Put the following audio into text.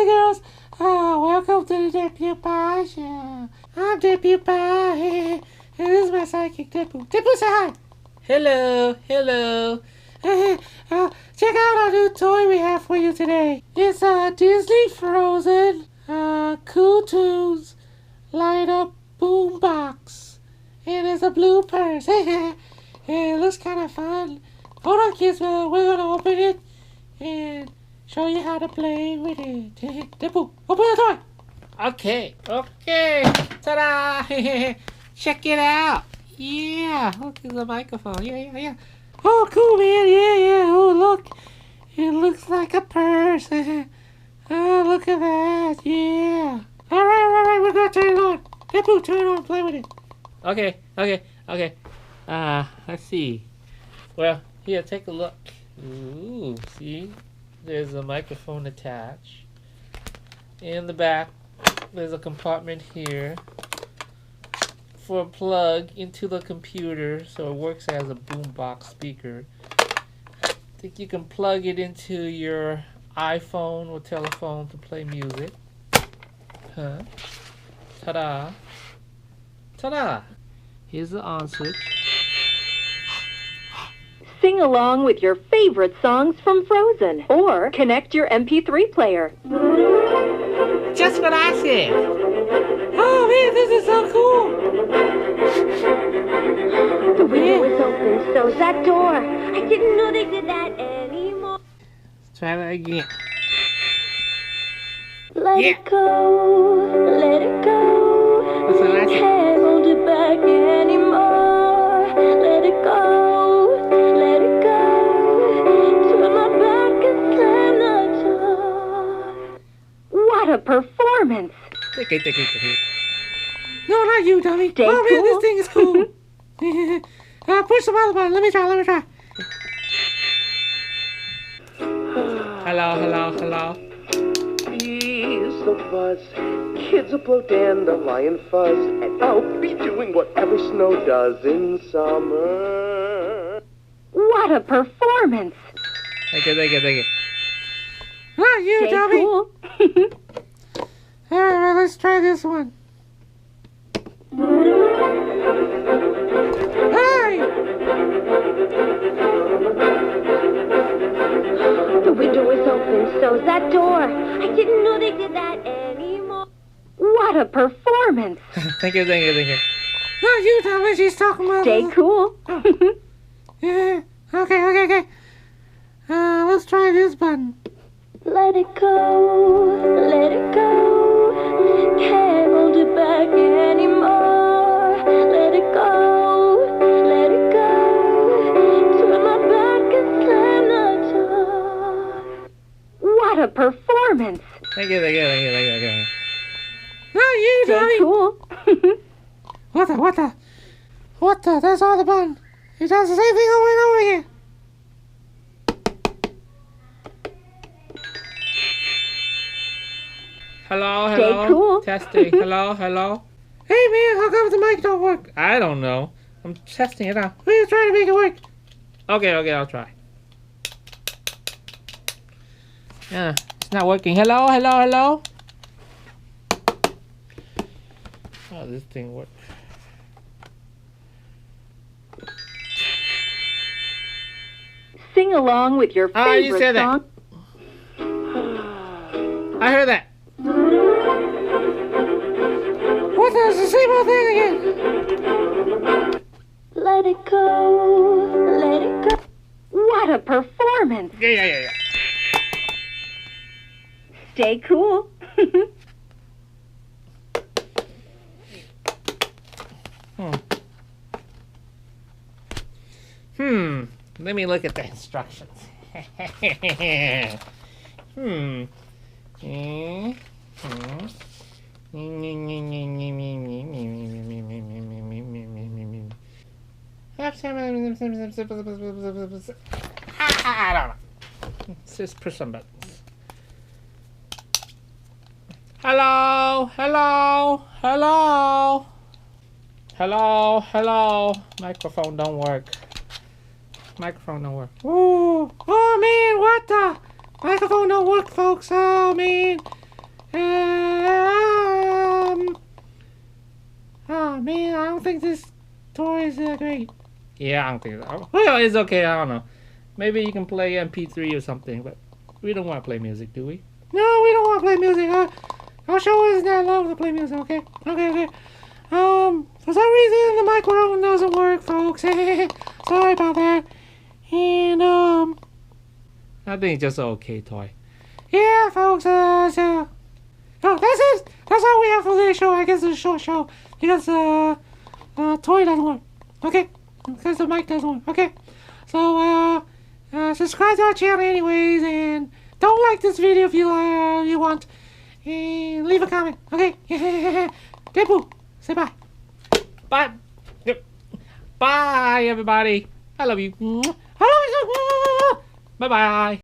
and girls, welcome to the DeadPewPie show. I'm DeadPewPie, and this is my sidekick, Deadpool. Deadpool, say hi! Hello, hello. Check out our new toy we have for you today. It's a Disney Frozen, Cool Tunes, light up Boombox. And it's a blue purse. And it looks kind of fun. Hold on, kids, we're gonna open it and show you how to play with it. Deadpool, open the toy. Okay. Ta-da! Check it out. Yeah, look at the microphone. Yeah. Oh, cool, man. Yeah. Oh, look. It looks like a purse. Oh, look at that. Yeah. All right. We're gonna turn it on. Deadpool, turn it on. Play with it. Okay. Let's see. Well, here, take a look. Ooh, see? There's a microphone attached. In the back, there's a compartment here for a plug into the computer, so it works as a boombox speaker. I think you can plug it into your iPhone or telephone to play music. Ta-da! Here's the on switch. Sing along with your favorite songs from Frozen, or connect your MP3 player. Just what I said. Oh man, this is so cool. The window is open, so's that door. I didn't know they did that anymore. Let's try that again. Let it go. That's what I said. Can't hold it back anymore. Let it go. Turn my back and slam the door. What a performance! Take it. No, not you, dummy. Stay oh man, cool. this thing is cool. Push the other button. Let me try. Hello. Bees the buzz, kids will blow dandelion fuzz, and I'll be doing whatever snow does in summer. What a performance! Thank you. Not you, Stay dummy. cool. Alright, let's try this one. Hey! The window is open, so's that door. I didn't know they did that anymore. What a performance! Thank you. Not you, dummy. She's talking about. Stay cool. Yeah. Okay. Let's try this button. Let it go. Can't hold it back anymore. Let it go. Turn my back and slam the door. What a performance! Thank you. Not you, Stay dummy. cool. What the? That's all the button. It does the same thing over and over again. Hello. Stay cool. Testing. Hello. Hey man, how come the mic don't work? I don't know. I'm testing it out. We're trying to make it work. Okay, I'll try. Yeah, it's not working. Hello. Oh, this thing works. Sing along with your favorite you said that. song. I heard that. What the? It's the same old thing again. Let it go. What a performance! Yeah. Stay cool. Let me look at the instructions. I don't know. Let's just push some buttons. Hello. Microphone don't work. Oh man, what the? Microphone don't work, folks. Oh man. toy is great. Yeah, I don't think so. Well, it's okay. I don't know. Maybe you can play MP3 or something, but we don't want to play music, do we? No, we don't want to play music. Our show isn't that loud to play music, okay? Okay. For some reason the microphone doesn't work, folks. Sorry about that. And, I think it's just an okay toy. yeah, folks, that's it. That's all we have for this show. I guess it's a short show. Because, toy doesn't work. Okay? Because the mic doesn't work. Okay? So, subscribe to our channel anyways, and don't like this video if you want. And leave a comment. Okay? Deadpool, say bye. Bye. Yep. Bye, everybody. I love you. I love you. Bye-bye.